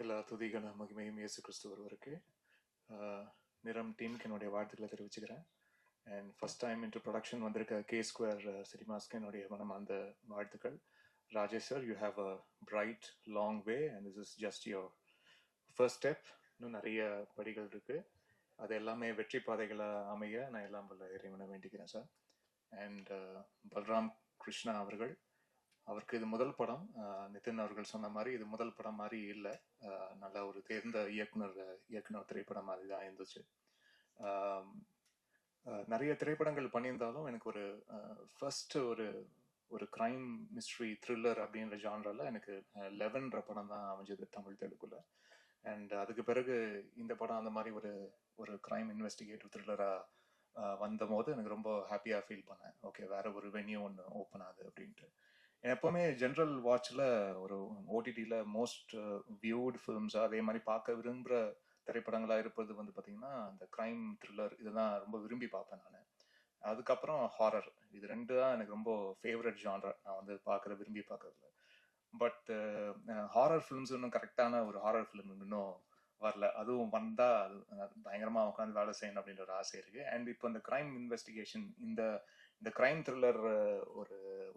எல்லா துதிகள் மகிமையும் இயேசு கிறிஸ்து ஒருவருக்கு. நிறம் டீமுக்கு என்னுடைய வாழ்த்துக்களை தெரிவிச்சுக்கிறேன். And first time into production வந்திருக்க கே ஸ்கொயர் சினிமாஸ்க்கு என்னுடைய மனமார்ந்த வாழ்த்துக்கள். Rajesh sir, you have a bright long way and this is just your first step. இன்னும் நிறைய படிகள் இருக்கு. அது எல்லாமே வெற்றி பாதைகளாக அமைய நான் எல்லாம் வல்ல இறைவனை வேண்டிக்கிறேன் சார். அண்ட் பல்ராம் கிருஷ்ணா அவருக்கு இது முதல் படம். நிதின் அவர்கள் சொன்ன மாதிரி இது முதல் படம் மாதிரி இல்லை. நல்ல ஒரு தேர்ந்த இயக்குனர் திரைப்படம் மாதிரி தான் இருந்துச்சு. நிறைய திரைப்படங்கள் பண்ணியிருந்தாலும் எனக்கு ஒரு ஃபர்ஸ்ட் ஒரு கிரைம் மிஸ்ட்ரி த்ரில்லர் அப்படின்ற ஜான்ரால எனக்கு 11ன்ற படம் தான் அமைஞ்சது தமிழ் தெலுங்குல. அண்ட் அதுக்கு பிறகு இந்த படம் அந்த மாதிரி ஒரு கிரைம் இன்வெஸ்டிகேட்டிவ் த்ரில்லராக வந்த போது எனக்கு ரொம்ப ஹாப்பியாக ஃபீல் பண்ணேன். ஓகே, வேற ஒரு வென்யூ ஒன்று ஓப்பன் ஆகுது அப்படின்ட்டு. எப்பவுமே ஜென்ரல் வாட்ச்ல ஒரு ஓடிடியில் மோஸ்ட் வியூட் ஃபிலிம்ஸ் அதே மாதிரி பார்க்க விரும்புகிற திரைப்படங்களாக இருப்பது வந்து பார்த்தீங்கன்னா இந்த கிரைம் த்ரில்லர் இதெல்லாம் ரொம்ப விரும்பி பார்ப்பேன் நான். அதுக்கப்புறம் ஹாரர், இது ரெண்டு தான் எனக்கு ரொம்ப ஃபேவரட் ஜான்ரா நான் வந்து விரும்பி பார்க்கறதுல. பட் ஹாரர் ஃபிலிம்ஸ் இன்னும் கரெக்டான ஒரு ஹாரர் ஃபிலிம் இன்னும் வரல. அதுவும் வந்தா பயங்கரமா உட்காந்து வேலை செய்யணும் அப்படின்ற ஒரு ஆசை இருக்கு. அண்ட் இப்போ இந்த கிரைம் இன்வெஸ்டிகேஷன் இந்த கிரைம் த்ரில்லர்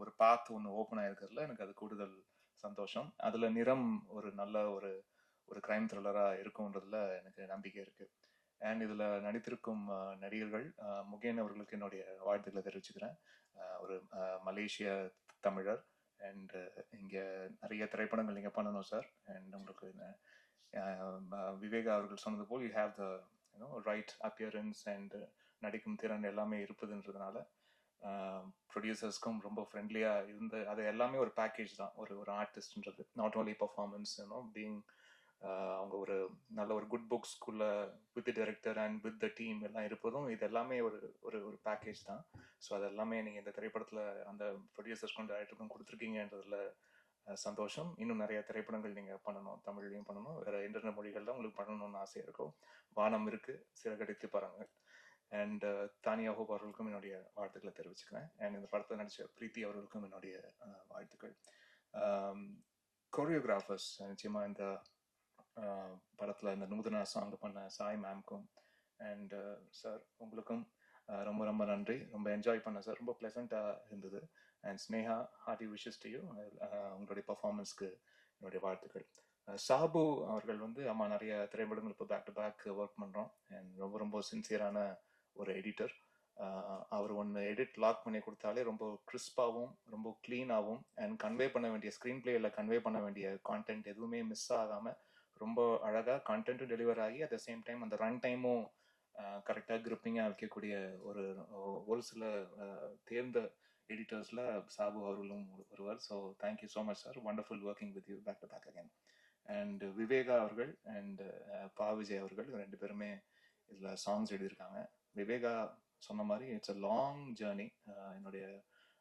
ஒரு பாத் ஒன்று ஓப்பன் ஆயிருக்கிறதுல எனக்கு அது கூடுதல் சந்தோஷம். அதுல நிறம் ஒரு நல்ல ஒரு கிரைம் த்ரில்லரா இருக்கும்ன்றதுல எனக்கு நம்பிக்கை இருக்கு. அண்ட் இதுல நடித்திருக்கும் நடிகர்கள் முகேன் அவர்களுக்கு என்னுடைய வாழ்த்துக்களை தெரிவிச்சுக்கிறேன். ஒரு மலேசிய தமிழர். அண்ட் இங்க நிறைய திரைப்படங்கள் நீங்க பண்ணணும் சார். அண்ட் உங்களுக்கு விவேகா அவர்கள் சொன்னது போல் you have the right appearance and நடிக்கும் திறன் எல்லாமே இருப்பதுன்றதுனால ப்ரொடியூசர்ஸ்க்கும் ரொம்ப ஃப்ரெண்ட்லியாக இருந்து அது எல்லாமே ஒரு பேக்கேஜ் தான். ஒரு ஆர்டிஸ்ட்ன்றது நாட் ஓன்லி பர்ஃபார்மன்ஸ் பீங் அவங்க ஒரு நல்ல ஒரு குட் புக்ஸ்குள்ள with director and with the team எல்லாம் இருப்பதும் இது எல்லாமே ஒரு பேக்கேஜ் தான். ஸோ அது எல்லாமே நீங்கள் இந்த திரைப்படத்தில் அந்த ப்ரொடியூசர்ஸ்க்கும் டைரக்டருக்கும் கொடுத்துருக்கீங்கன்றதுல சந்தோஷம். இன்னும் நிறைய திரைப்படங்கள் நீங்கள் பண்ணணும், தமிழ்லையும் பண்ணணும், வேற எந்தெந்த மொழிகள் தான் உங்களுக்கு பண்ணணும்னு ஆசையாக இருக்கும். வானம் இருக்கு, சிறகடித்து பாருங்கள். அண்ட் தானியா ஹோப் அவர்களுக்கும் என்னுடைய வாழ்த்துக்களை தெரிவிச்சுக்கிறேன். அண்ட் இந்த படத்தை நடிச்ச பிரீத்தி அவர்களுக்கும் என்னுடைய வாழ்த்துக்கள். கோரியோகிராஃபர்ஸ் நிச்சயமா இந்த படத்துல இந்த நூதன சாங் பண்ண சாய் மேம்க்கும் அண்ட் சார் உங்களுக்கும் ரொம்ப ரொம்ப நன்றி. ரொம்ப என்ஜாய் பண்ண சார், ரொம்ப பிளசண்டா இருந்தது. And Sneha, hearty wishes to you. உங்களுடைய பர்ஃபார்மன்ஸ்க்கு என்னுடைய வாழ்த்துக்கள். சாபு அவர்கள் வந்து நிறைய திரைப்படங்கள் இப்போ பேக் டு பேக் ஒர்க் பண்ணுறோம். அண்ட் ரொம்ப ரொம்ப சின்சியரான ஒரு எடிட்டர். அவர் ஒன்று எடிட் லாக் பண்ணி கொடுத்தாலே ரொம்ப கிறிஸ்பாகவும் ரொம்ப க்ளீனாகவும் அண்ட் கன்வே பண்ண வேண்டிய ஸ்க்ரீன் பிளேயில் கன்வே பண்ண வேண்டிய கான்டென்ட் எதுவுமே மிஸ் ஆகாமல் ரொம்ப அழகாக கான்டென்ட்டும் டெலிவர் ஆகி அட் த சேம் டைம் அந்த ரன் டைமும் கரெக்டாக கிரிப்பிங்காக வைக்கக்கூடிய ஒரு சில தேர்ந்த எடிட்டர்ஸில் சாபு அவர்களும் ஒருவர். So thank you so much sir, wonderful working with you back to back again. And Viveka அவர்கள் அண்ட் பா விஜய் அவர்கள் ரெண்டு பேருமே இதில் சாங்ஸ் எழுதியிருக்காங்க. விவேகா சொன்ன மாதிரி இட்ஸ் அ லாங் ஜேர்னி. என்னுடைய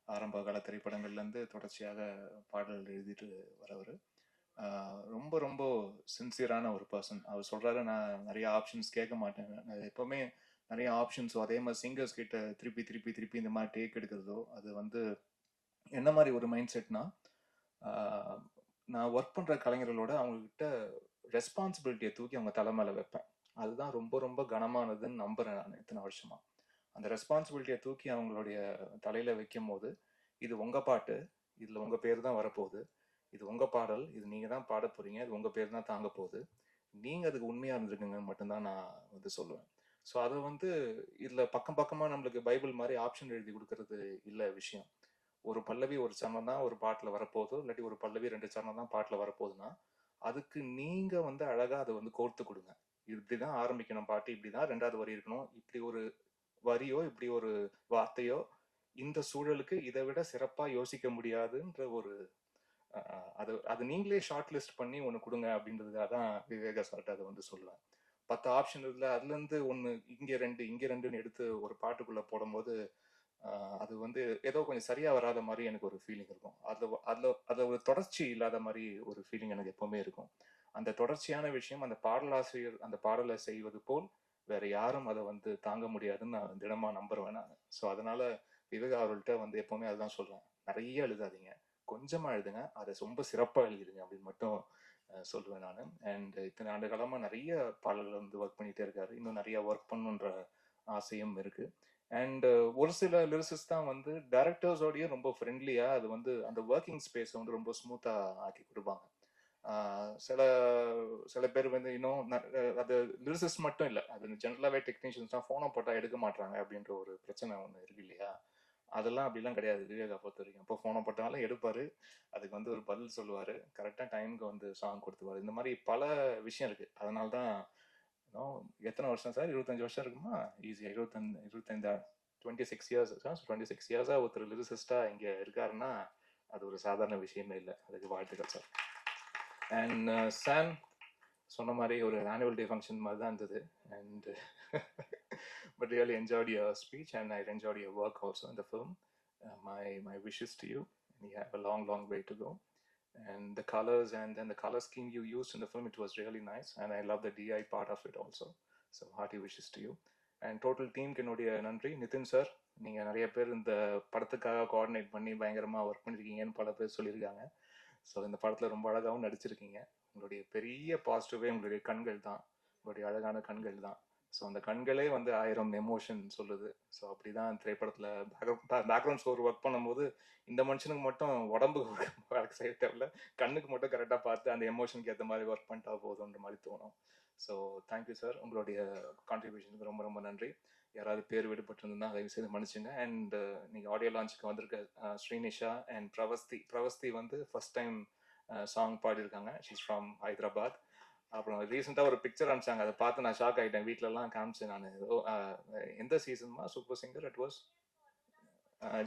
ஆரம்ப கால திரைப்படங்கள்லேருந்து தொடர்ச்சியாக பாடல்கள் எழுதிட்டு வரவர். ரொம்ப ரொம்ப சின்சியரான ஒரு பர்சன். அவர் சொல்கிறாரு, நான் நிறைய ஆப்ஷன்ஸ் கேட்க மாட்டேன், நான் எப்போவுமே நிறைய ஆப்ஷன்ஸோ அதே மாதிரி சிங்கர்ஸ் கிட்ட திருப்பி திருப்பி திருப்பி இந்த மாதிரி டேக் எடுக்கிறதோ அது வந்து என்ன மாதிரி ஒரு மைண்ட் செட்னா, நான் ஒர்க் பண்ணுற கலைஞர்களோட அவங்கக்கிட்ட ரெஸ்பான்சிபிலிட்டியை தூக்கி அவங்க தலை மேலே வைப்பேன். அதுதான் ரொம்ப ரொம்ப கனமானதுன்னு நம்புறேன் நான் இத்தனை வருஷமா. அந்த ரெஸ்பான்சிபிலிட்டியை தூக்கி அவங்களுடைய தலையில வைக்கும் போது, இது உங்க பாட்டு, இதுல உங்க பேர் தான் வரப்போகுது, இது உங்க பாடல், இது நீங்க தான் பாட போறீங்க, இது உங்க பேர் தான் தாங்க போகுது, நீங்க அதுக்கு உண்மையா இருந்திருக்குங்கன்னு மட்டும்தான் நான் வந்து சொல்லுவேன். ஸோ அது வந்து இதுல பக்கம் பக்கமா நம்மளுக்கு பைபிள் மாதிரி ஆப்ஷன் எழுதி கொடுக்கறது இல்லை விஷயம். ஒரு பல்லவி ஒரு சரணம் தான் ஒரு பாட்டுல வரப்போகுது, இல்லாட்டி ஒரு பல்லவி 2 சரணம் தான் பாட்டுல வரப்போகுதுன்னா அதுக்கு நீங்க வந்து அழகா அதை வந்து கோர்த்து கொடுங்க. இப்படிதான் ஆரம்பிக்கணும் பாட்டு, இப்படிதான் 2வது வரி இருக்கணும், இப்படி ஒரு வரியோ இப்படி ஒரு வார்த்தையோ இந்த சூழலுக்கு இதை விட சிறப்பா யோசிக்க முடியாதுன்ற ஒரு அது நீங்களே ஷார்ட் லிஸ்ட் பண்ணி ஒன்று கொடுங்க அப்படின்றதுக்காக தான் விவேகா சார்ட்ட அதை வந்து சொல்லுவேன். 10 ஆப்ஷன் இருக்குல்ல, அதுல இருந்து ஒன்று இங்க 2 இங்க 2ன்னு எடுத்து ஒரு பாட்டுக்குள்ள போடும்போது அது வந்து ஏதோ கொஞ்சம் சரியா வராத மாதிரி எனக்கு ஒரு ஃபீலிங் இருக்கும். அதுல ஒரு தொடர்ச்சி இல்லாத மாதிரி ஒரு ஃபீலிங் எனக்கு எப்பவுமே இருக்கும். அந்த தொடர்ச்சியான விஷயம் அந்த பாடலாசிரியர் அந்த பாடலை செய்வது போல் வேற யாரும் அதை வந்து தாங்க முடியாதுன்னு நான் தினமா நம்புறேன் நான். ஸோ அதனால விவேகா அவர்கள்ட்ட வந்து எப்பவுமே அதுதான் சொல்றேன், நிறைய எழுதாதீங்க, கொஞ்சமா எழுதுங்க, அதை ரொம்ப சிறப்பா எழுதிடுங்க அப்படின்னு மட்டும் சொல்லுவேன் நான். அண்ட் இத்தனை ஆண்டு காலமாக நிறைய பாடல்கள் வந்து ஒர்க் பண்ணிகிட்டே இருக்காரு. இன்னும் நிறைய ஒர்க் பண்ணுன்ற ஆசையும் இருக்கு. அண்ட் ஒரு சில லிரிசிஸ்ட் தான் வந்து டைரக்டர்ஸோடய ரொம்ப ஃப்ரெண்ட்லியாக அது வந்து அந்த ஒர்க்கிங் ஸ்பேஸை வந்து ரொம்ப ஸ்மூத்தாக ஆக்கி கொடுப்பாங்க. சில சில பேர் வந்து இன்னும் அது லிரிசிஸ்ட் மட்டும் இல்லை, அது ஜென்ரலாகவே டெக்னீஷியன்ஸ் தான் ஃபோனை போட்டால் எடுக்க மாட்டாங்க அப்படின்ற ஒரு பிரச்சனை ஒன்று இருக்கு இல்லையா. அதெல்லாம் அப்படிலாம் கிடையாது விவேகா பொறுத்த வரைக்கும். இப்போ ஃபோனை போட்டாலும் எடுப்பார், அதுக்கு வந்து ஒரு பதில் சொல்லுவார், கரெக்டாக டைமுக்கு வந்து சாங் கொடுத்துருவார். இந்த மாதிரி பல விஷயம் இருக்குது. அதனால தான் எத்தனை வருஷம் சார், 25 வருஷம் இருக்குமா? ஈஸியாக 25 26 இயர்ஸ். 26 இயர்ஸாக ஒருத்தர் லிரிசிஸ்டாக இங்கே இருக்காருன்னா அது ஒரு சாதாரண விஷயமே இல்லை. அதுக்கு வாழ்த்துக்கள் சார். அண்ட் சாம் சொன்ன மாதிரி ஒரு ஆனுவல் டே ஃபங்க்ஷன் மாதிரி தான் இருந்தது. And but really enjoyed your speech and I enjoyed your work also in the film. My wishes to you. You have a long way to go. And the colors and then the color scheme you used in the film, it was really nice. And I love the DI part of it also. So hearty wishes to you. And total team என்னுடைய நன்றி. Nitin sir, நீங்கள் நிறைய பேர் இந்த படத்துக்காக coordinate பண்ணி பயங்கரமாக work பண்ணியிருக்கீங்கன்னு பல பேர் சொல்லியிருக்காங்க. ஸோ இந்த படத்தில் ரொம்ப அழகாகவும் நடிச்சிருக்கீங்க. உங்களுடைய பெரிய பாசிட்டிவே உங்களுடைய கண்கள் தான், உங்களுடைய அழகான கண்கள் தான். ஸோ அந்த கண்களே வந்து 1000 எமோஷன் சொல்லுது. ஸோ அப்படி தான் திரைப்படத்தில் பேக்ரவுண்ட் ஸ்கோர் ஒர்க் பண்ணும்போது இந்த மனுஷனுக்கு மட்டும் உடம்பு ஒர்க் செய்ய தேவையில்ல, கண்ணுக்கு மட்டும் கரெக்டாக பார்த்து அந்த எமோஷனுக்கு ஏற்ற மாதிரி ஒர்க் பண்ணிட்டா போதுன்ற மாதிரி தோணும். ஸோ தேங்க்யூ சார், உங்களுடைய கான்ட்ரிபியூஷனுக்கு ரொம்ப நன்றி. யாராவது பேர் விடுபட்டிருந்தா தயவு செய்து மன்னிச்சுங்க. அண்ட் நீங்கள் ஆடியோ லான்ச்சுக்கு வந்திருக்க ஸ்ரீனிஷா அண்ட் பிரவஸ்தி வந்து ஃபர்ஸ்ட் டைம் சாங் பாடியிருக்காங்க. She's from Hyderabad. அப்புறம் ரீசெண்டாக ஒரு பிக்சர் அனுப்பிச்சாங்க, அதை பார்த்து நான் ஷாக் ஆகிட்டேன். வீட்டிலலாம் காமிச்சேன் நான். எந்த சீசன்மா super singer? It was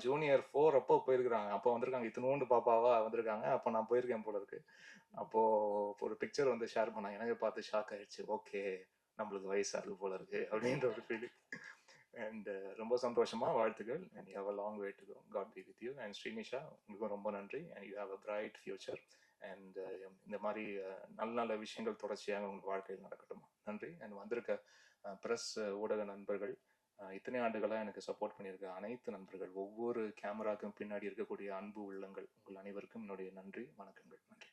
junior 4 அப்போ போயிருக்கிறாங்க. அப்போ வந்திருக்காங்க, இத்தினோண்டு பாப்பாவா வந்திருக்காங்க. அப்போ நான் போயிருக்கேன் போல இருக்கு. அப்போ ஒரு பிக்சர் வந்து ஷேர் பண்ணாங்க, எனக்கு பார்த்து ஷாக் ஆயிடுச்சு. ஓகே, நம்மளுக்கு வயசாகுது போல இருக்கு அப்படின்ற ஒரு ஃபீலிங். அண்ட் ரொம்ப சந்தோஷமா, வாழ்த்துக்கள். And you have a long way to go. God be with you. And Srinisha, உங்களுக்கும் ரொம்ப நன்றி. And you have a bright future. And இந்த மாதிரி நல்ல விஷயங்கள் தொடர்ச்சியாக உங்கள் வாழ்க்கையில் நடக்கட்டும். நன்றி. அண்ட் வந்திருக்க ப்ரெஸ் ஊடக நண்பர்கள், இத்தனை ஆண்டுகளாக எனக்கு சப்போர்ட் பண்ணியிருக்க அனைத்து நண்பர்கள், ஒவ்வொரு கேமராக்கும் பின்னாடி இருக்கக்கூடிய அன்பு உள்ளங்கள், உங்கள் அனைவருக்கும் என்னுடைய நன்றி, வணக்கங்கள். நன்றி.